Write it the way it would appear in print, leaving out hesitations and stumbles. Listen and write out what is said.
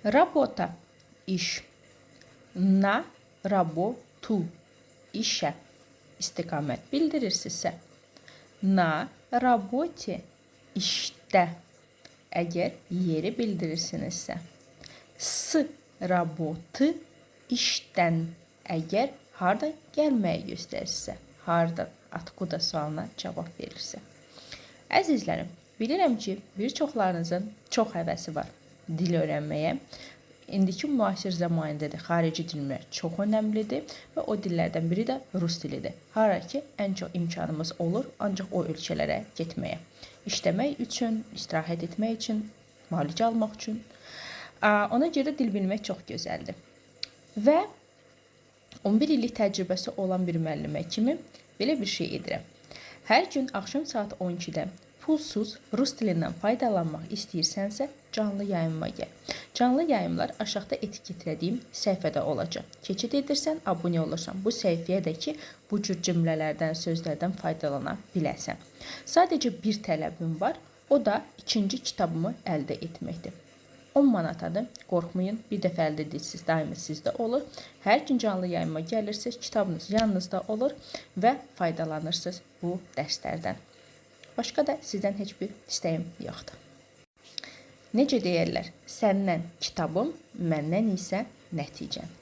Работа iş. Na работу işe istiqamət bildirirsinizsə. Na работе işte əgər yeri bildirirsinizsə. S работы işdən əgər harda gəlməyi göstərirsə. Harda, atkuda sualına cavab verirsə. Əzizlərim, bilirəm ki, bir çoxlarınızın çox həvəsi var dil öyrənməyə. İndiki müasir zamanında da xarici dillər çox önəmlidir və o dillərdən biri də rus dilidir. Hara ki, ən çox imkanımız olur ancaq o ölkələrə getməyə. İşləmək üçün, istirahət etmək üçün, müalicə almaq üçün. Ona görə dil bilmək çox gözəldir. Və 11 illik təcrübəsi olan bir müəllimə kimi belə bir şey edirəm. Hər gün axşam saat 12-də pulsuz rus dilindən faydalanmaq istəyirsənsə, canlı yayımıma gəl. Canlı yayımlar aşağıda etiketlədiyim səhifədə olacaq. Keçid edirsən, abunə olursan. Bu səhifəyə də ki, bu cür cümlələrdən, sözlərdən faydalana biləsən. Sadəcə bir tələbim var, o da ikinci kitabımı əldə etməkdir. 10 manatadır, qorxmayın, bir dəfə əldə edirsiniz, daimi sizdə olur. Hər gün canlı yayıma gəlirsiniz, kitabınız yanınızda olur və faydalanırsınız bu dərslərdən. Başqa da sizdən heç bir istəyim yoxdur. Necə deyərlər, səndən kitabım, məndən isə nəticən.